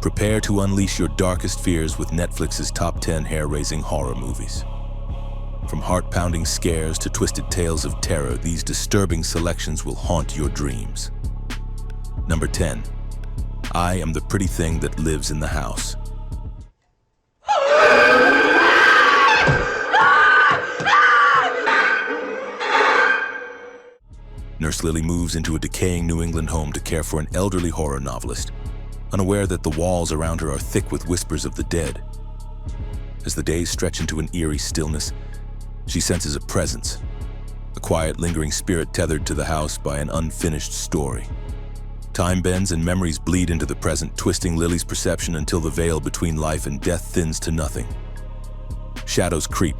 Prepare to unleash your darkest fears with Netflix's top 10 hair-raising horror movies. From heart-pounding scares to twisted tales of terror, these disturbing selections will haunt your dreams. Number 10. I Am the Pretty Thing That Lives in the House. Nurse Lily moves into a decaying New England home to care for an elderly horror novelist, unaware that the walls around her are thick with whispers of the dead. As the days stretch into an eerie stillness, she senses a presence, a quiet, lingering spirit tethered to the house by an unfinished story. Time bends and memories bleed into the present, twisting Lily's perception until the veil between life and death thins to nothing. Shadows creep,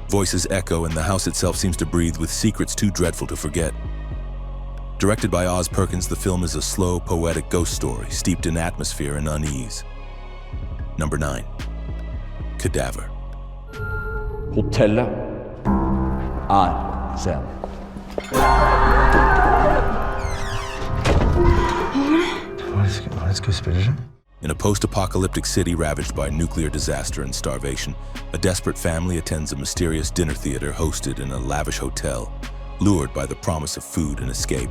voices echo, and the house itself seems to breathe with secrets too dreadful to forget. Directed by Oz Perkins, the film is a slow, poetic ghost story steeped in atmosphere and unease. Number 9. Kadaver. Hotellet scenen. Hva er det skuespiller som? In a post-apocalyptic city ravaged by nuclear disaster and starvation, a desperate family attends a mysterious dinner theater hosted in a lavish hotel, lured by the promise of food and escape.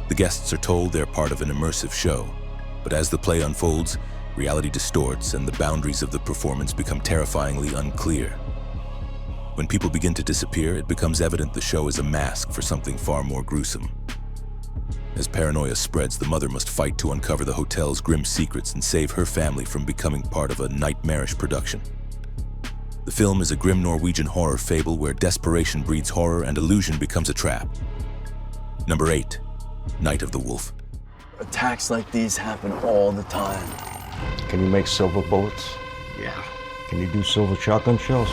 The guests are told they're part of an immersive show, but as the play unfolds, reality distorts and the boundaries of the performance become terrifyingly unclear. When people begin to disappear, it becomes evident the show is a mask for something far more gruesome. As paranoia spreads, the mother must fight to uncover the hotel's grim secrets and save her family from becoming part of a nightmarish production. The film is a grim Norwegian horror fable where desperation breeds horror and illusion becomes a trap. Number 8. Night of the Wolf. Attacks like these happen all the time. Can you make silver bullets? Yeah. Can you do silver shotgun shells?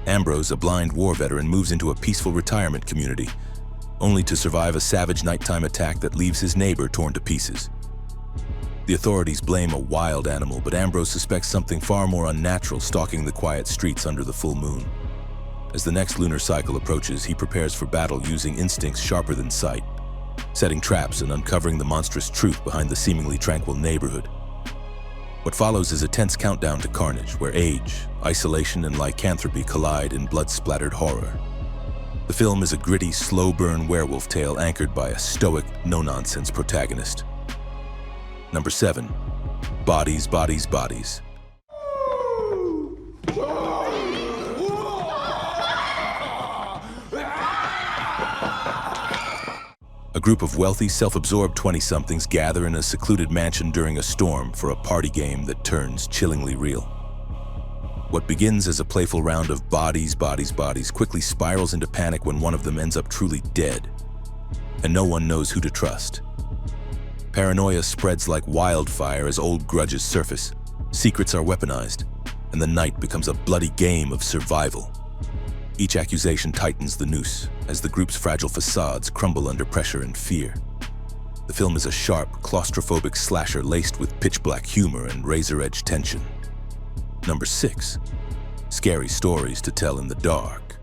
Ambrose, a blind war veteran, moves into a peaceful retirement community, only to survive a savage nighttime attack that leaves his neighbor torn to pieces. The authorities blame a wild animal, but Ambrose suspects something far more unnatural stalking the quiet streets under the full moon. As the next lunar cycle approaches, he prepares for battle using instincts sharper than sight, setting traps and uncovering the monstrous truth behind the seemingly tranquil neighborhood. What follows is a tense countdown to carnage, where age, isolation, and lycanthropy collide in blood-splattered horror. The film is a gritty, slow-burn werewolf tale anchored by a stoic, no-nonsense protagonist. Number 7. Bodies, Bodies, Bodies. A group of wealthy, self-absorbed 20-somethings gather in a secluded mansion during a storm for a party game that turns chillingly real. What begins as a playful round of bodies, bodies, bodies quickly spirals into panic when one of them ends up truly dead, and no one knows who to trust. Paranoia spreads like wildfire as old grudges surface, secrets are weaponized, and the night becomes a bloody game of survival. Each accusation tightens the noose as the group's fragile facades crumble under pressure and fear. The film is a sharp, claustrophobic slasher laced with pitch-black humor and razor-edge tension. Number 6. Scary stories to tell in the dark.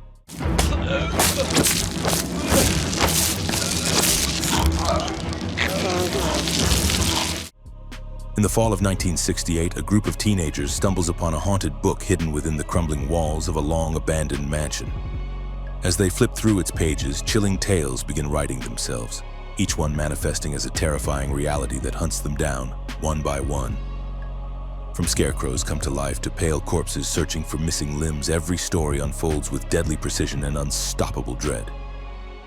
In the fall of 1968, a group of teenagers stumbles upon a haunted book hidden within the crumbling walls of a long-abandoned mansion. As they flip through its pages, chilling tales begin writing themselves, each one manifesting as a terrifying reality that hunts them down, one by one. From scarecrows come to life to pale corpses searching for missing limbs, every story unfolds with deadly precision and unstoppable dread.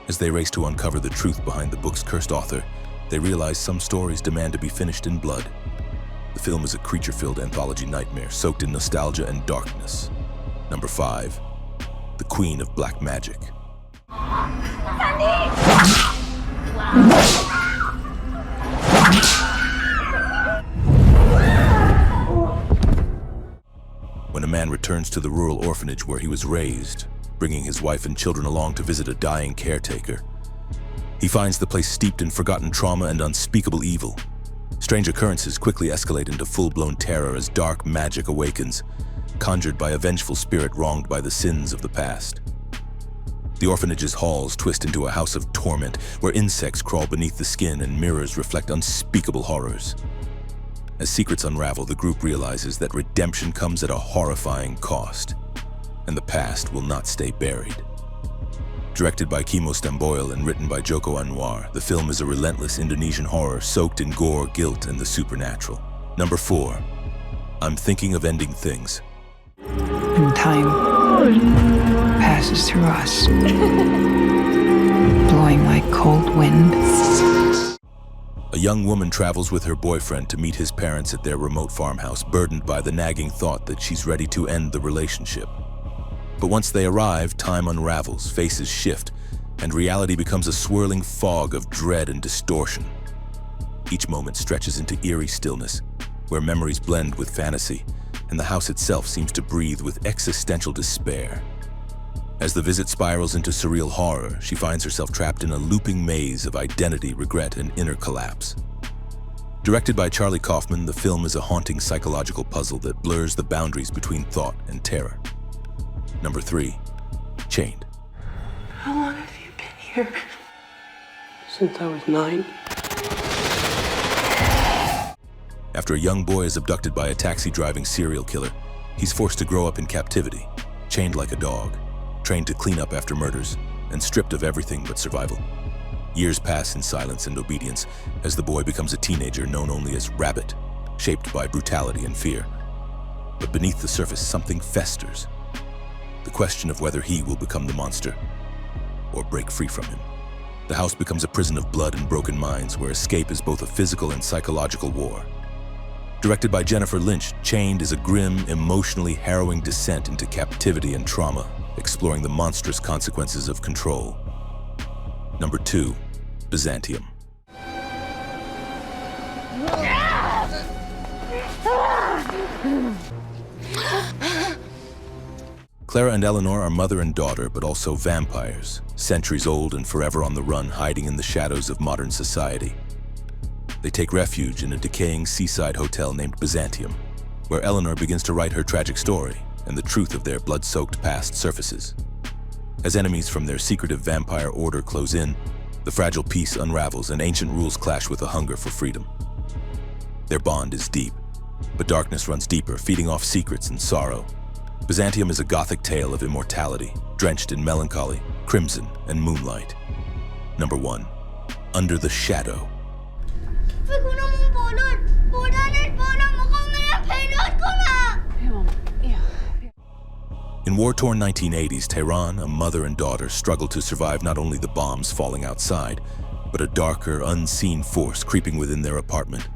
As they race to uncover the truth behind the book's cursed author, they realize some stories demand to be finished in blood. The film is a creature-filled anthology nightmare soaked in nostalgia and darkness. Number 5. The Queen of Black Magic. When a man returns to the rural orphanage where he was raised, bringing his wife and children along to visit a dying caretaker, he finds the place steeped in forgotten trauma and unspeakable evil. Strange occurrences quickly escalate into full-blown terror as dark magic awakens, conjured by a vengeful spirit wronged by the sins of the past. The orphanage's halls twist into a house of torment where insects crawl beneath the skin and mirrors reflect unspeakable horrors. As secrets unravel, the group realizes that redemption comes at a horrifying cost, and the past will not stay buried. Directed by Kimo Stamboil and written by Joko Anwar, the film is a relentless Indonesian horror soaked in gore, guilt, and the supernatural. Number 4, I'm Thinking of Ending Things. And time passes through us, blowing like cold wind. A young woman travels with her boyfriend to meet his parents at their remote farmhouse, burdened by the nagging thought that she's ready to end the relationship. But once they arrive, time unravels, faces shift, and reality becomes a swirling fog of dread and distortion. Each moment stretches into eerie stillness, where memories blend with fantasy, and the house itself seems to breathe with existential despair. As the visit spirals into surreal horror, she finds herself trapped in a looping maze of identity, regret, and inner collapse. Directed by Charlie Kaufman, the film is a haunting psychological puzzle that blurs the boundaries between thought and terror. Number 3, Chained. How long have you been here? Since I was 9. After a young boy is abducted by a taxi-driving serial killer, he's forced to grow up in captivity, chained like a dog, trained to clean up after murders, and stripped of everything but survival. Years pass in silence and obedience as the boy becomes a teenager known only as Rabbit, shaped by brutality and fear. But beneath the surface, something festers. The question of whether he will become the monster or break free from him. The house becomes a prison of blood and broken minds where escape is both a physical and psychological war. Directed by Jennifer Lynch, Chained is a grim, emotionally harrowing descent into captivity and trauma, exploring the monstrous consequences of control. Number 2, Byzantium. Clara and Eleanor are mother and daughter, but also vampires, centuries old and forever on the run, hiding in the shadows of modern society. They take refuge in a decaying seaside hotel named Byzantium, where Eleanor begins to write her tragic story, and the truth of their blood-soaked past surfaces. As enemies from their secretive vampire order close in, the fragile peace unravels and ancient rules clash with a hunger for freedom. Their bond is deep, but darkness runs deeper, feeding off secrets and sorrow. Byzantium is a gothic tale of immortality, drenched in melancholy, crimson, and moonlight. Number 1, Under the Shadow. In war-torn 1980s, Tehran, a mother and daughter, struggle to survive not only the bombs falling outside, but a darker, unseen force creeping within their apartment.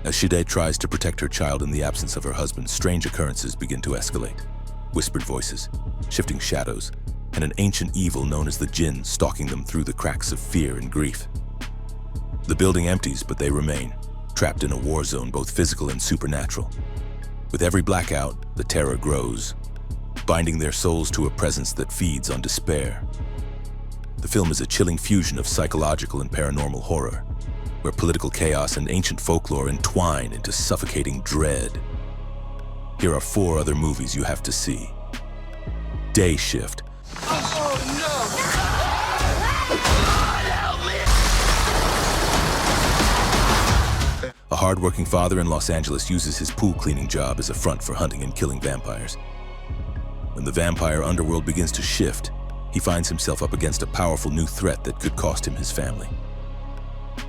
As Shide tries to protect her child in the absence of her husband, strange occurrences begin to escalate. Whispered voices, shifting shadows, and an ancient evil known as the Jinn stalking them through the cracks of fear and grief. The building empties, but they remain, trapped in a war zone both physical and supernatural. With every blackout, the terror grows, binding their souls to a presence that feeds on despair. The film is a chilling fusion of psychological and paranormal horror, where political chaos and ancient folklore entwine into suffocating dread. Here are 4 other movies you have to see. Day Shift. A hard-working father in Los Angeles uses his pool cleaning job as a front for hunting and killing vampires. When the vampire underworld begins to shift, he finds himself up against a powerful new threat that could cost him his family.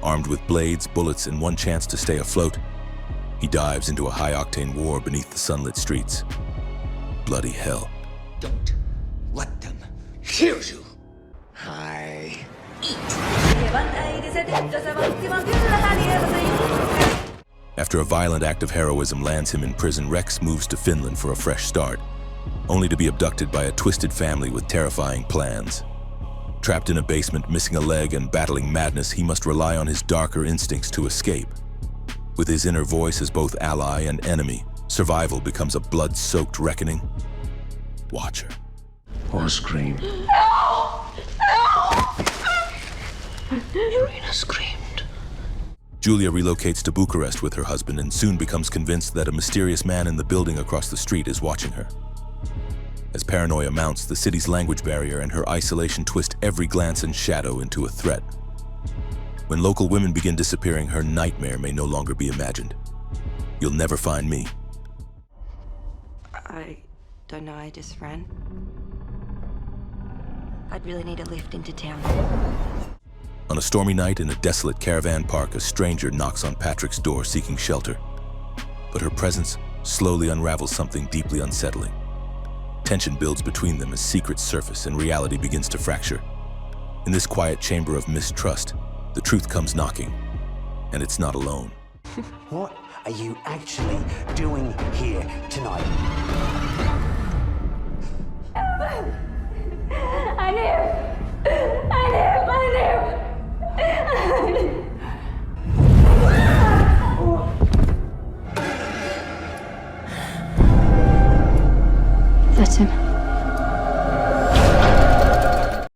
Armed with blades, bullets, and one chance to stay afloat, he dives into a high-octane war beneath the sunlit streets. Bloody hell. Don't let them hear you. I eat. After a violent act of heroism lands him in prison, Rex moves to Finland for a fresh start, only to be abducted by a twisted family with terrifying plans. Trapped in a basement, missing a leg, and battling madness, he must rely on his darker instincts to escape. With his inner voice as both ally and enemy, survival becomes a blood-soaked reckoning. Watch her. Or scream. Irina screamed. Julia relocates to Bucharest with her husband and soon becomes convinced that a mysterious man in the building across the street is watching her. As paranoia mounts, the city's language barrier and her isolation twist every glance and shadow into a threat. When local women begin disappearing, her nightmare may no longer be imagined. You'll never find me. I don't know, I just ran. I'd really need a lift into town. On a stormy night in a desolate caravan park, a stranger knocks on Patrick's door seeking shelter. But her presence slowly unravels something deeply unsettling. Tension builds between them as secrets surface and reality begins to fracture. In this quiet chamber of mistrust, the truth comes knocking, and it's not alone. What are you actually doing here tonight? I knew! That's him.